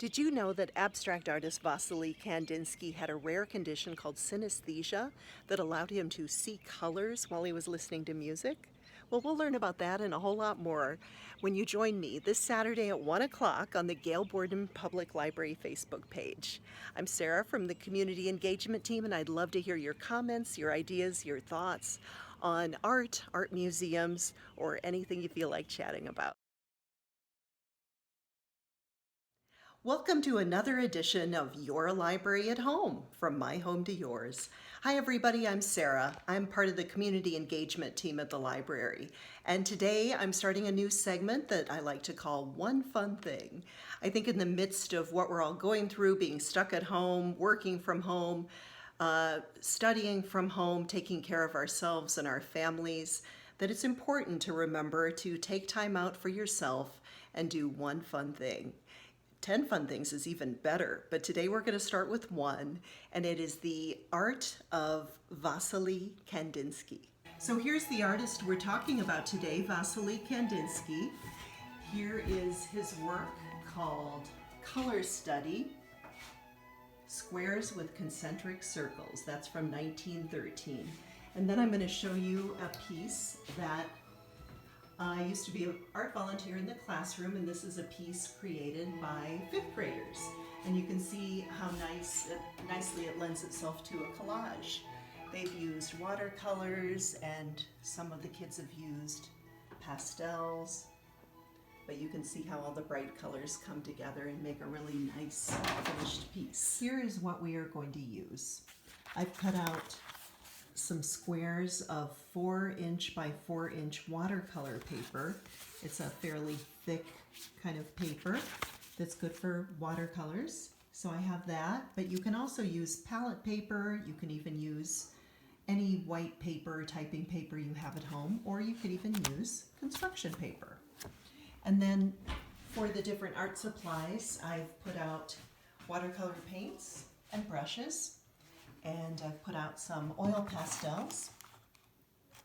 Did you know that abstract artist Wassily Kandinksy had a rare condition called synesthesia that allowed him to see colors while he was listening to music? Well, we'll learn about that and a whole lot more when you join me this Saturday at 1 o'clock on the Gail Borden Public Library Facebook page. I'm Sarah from the Community Engagement Team, and I'd love to hear your comments, your ideas, your thoughts on art museums, or anything you feel like chatting about. Welcome to another edition of Your Library at Home, from my home to yours. Hi everybody, I'm Sarah. I'm part of the community engagement team at the library. And today I'm starting a new segment that I like to call One Fun Thing. I think in the midst of what we're all going through, being stuck at home, working from home, studying from home, taking care of ourselves and our families, that it's important to remember to take time out for yourself and do one fun thing. 10 fun things is even better, but today we're going to start with one, and it is the art of Wassily Kandinksy. So here's the artist we're talking about today, Wassily Kandinksy. Here is his work called Color Study, Squares with Concentric Circles. That's from 1913. And then I'm going to show you a piece that I used to be an art volunteer in the classroom, and this is a piece created by fifth graders. And you can see how nicely it lends itself to a collage. They've used watercolors, and some of the kids have used pastels, but you can see how all the bright colors come together and make a really nice finished piece. Here is what we are going to use. I've cut out some squares of 4-inch by 4-inch watercolor paper. It's a fairly thick kind of paper that's good for watercolors. So I have that, but you can also use palette paper. You can even use any white paper, typing paper you have at home, or you could even use construction paper. And then for the different art supplies, I've put out watercolor paints and brushes. And I've put out some oil pastels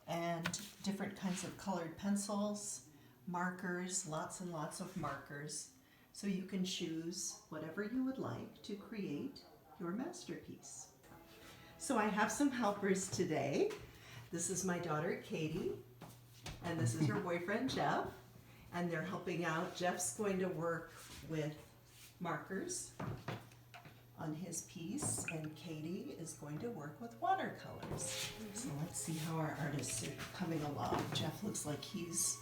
and different kinds of colored pencils, markers, lots and lots of markers. So you can choose whatever you would like to create your masterpiece. So I have some helpers today. This is my daughter, Katie, and this is her boyfriend, Jeff, and they're helping out. Jeff's going to work with markers on his piece, and Katie is going to work with watercolors. So let's see how our artists are coming along. Jeff looks like he's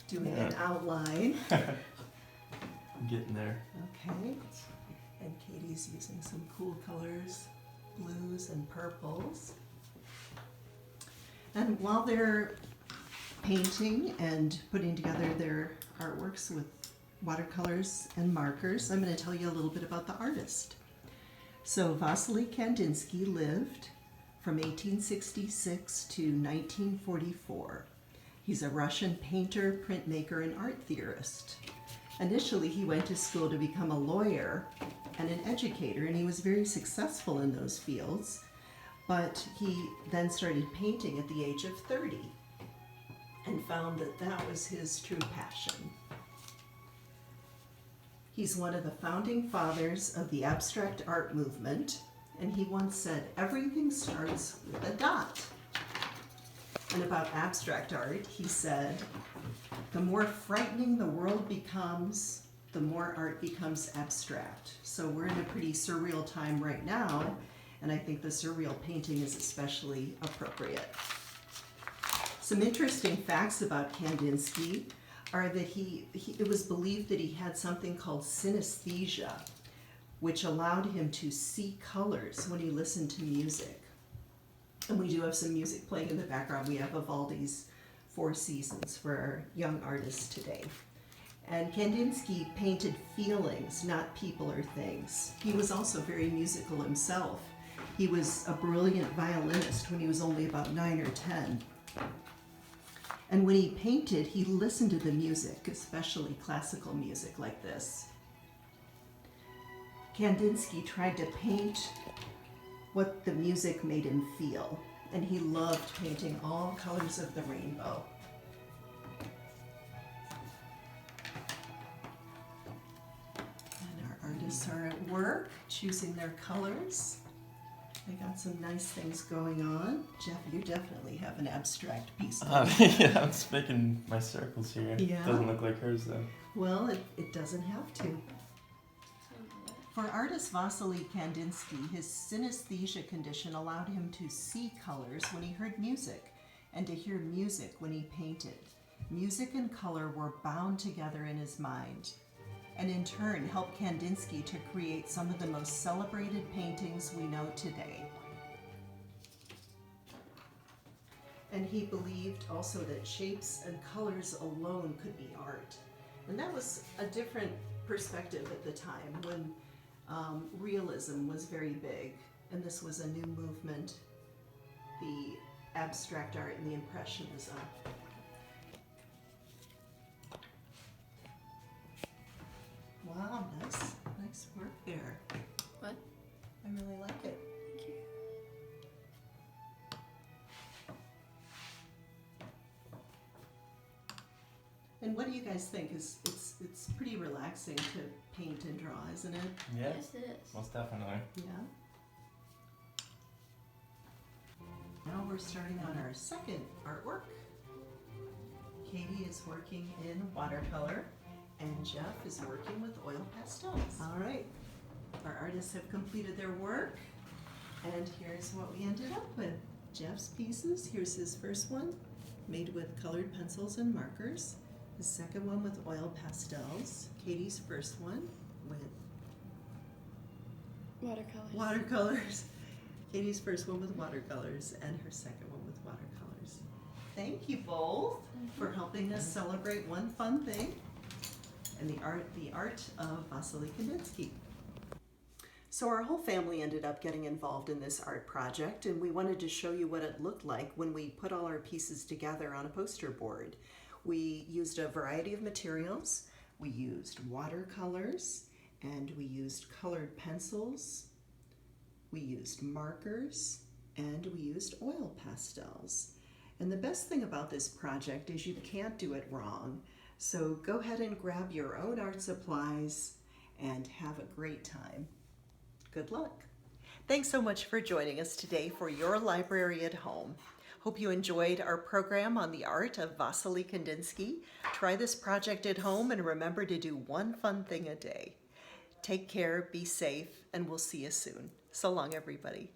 doing an outline. I'm getting there. Okay, and Katie's using some cool colors, blues and purples. And while they're painting and putting together their artworks with watercolors and markers, I'm going to tell you a little bit about the artist. So Wassily Kandinksy lived from 1866 to 1944. He's a Russian painter, printmaker, and art theorist. Initially, he went to school to become a lawyer and an educator, and he was very successful in those fields. But he then started painting at the age of 30 and found that that was his true passion. He's one of the founding fathers of the abstract art movement, and he once said, "Everything starts with a dot." And about abstract art, he said, "The more frightening the world becomes, the more art becomes abstract." So we're in a pretty surreal time right now, and I think the surreal painting is especially appropriate. Some interesting facts about Kandinsky are that it was believed that he had something called synesthesia, which allowed him to see colors when he listened to music. And we do have some music playing in the background. We have Vivaldi's Four Seasons for our young artists today. And Kandinsky painted feelings, not people or things. He was also very musical himself. He was a brilliant violinist when he was only about 9 or 10. And when he painted, he listened to the music, especially classical music like this. Kandinsky tried to paint what the music made him feel, and he loved painting all colors of the rainbow. And our artist artists are at work choosing their colors. They got some nice things going on. Jeff, you definitely have an abstract piece. Yeah, I'm just making my circles here. Yeah. Doesn't look like hers though. Well, it doesn't have to. For artist Wassily Kandinski, his synesthesia condition allowed him to see colors when he heard music and to hear music when he painted. Music and color were bound together in his mind, and in turn helped Kandinsky to create some of the most celebrated paintings we know today. And he believed also that shapes and colors alone could be art. And that was a different perspective at the time when realism was very big, and this was a new movement, the abstract art and the impressionism. Wow, nice work there. What? I really like it. Thank you. And what do you guys think? It's pretty relaxing to paint and draw, isn't it? Yeah. Yes, it is. Most definitely. Yeah. Now we're starting on our second artwork. Katie is working in watercolor, and Jeff is working with oil pastels. All right, our artists have completed their work, and here's what we ended up with. Jeff's pieces, here's his first one, made with colored pencils and markers. The second one with oil pastels. Katie's first one with Watercolors. watercolors. Katie's first one with watercolors, and her second one with watercolors. Thank you both for helping us celebrate one fun thing, and the art of Wassily Kandinski. So our whole family ended up getting involved in this art project, and we wanted to show you what it looked like when we put all our pieces together on a poster board. We used a variety of materials. We used watercolors, and we used colored pencils. We used markers, and we used oil pastels. And the best thing about this project is you can't do it wrong. So go ahead and grab your own art supplies and have a great time. Good luck. Thanks so much for joining us today for Your Library at Home. Hope you enjoyed our program on the art of Wassily Kandinsky. Try this project at home and remember to do one fun thing a day. Take care, be safe, and we'll see you soon. So long, everybody.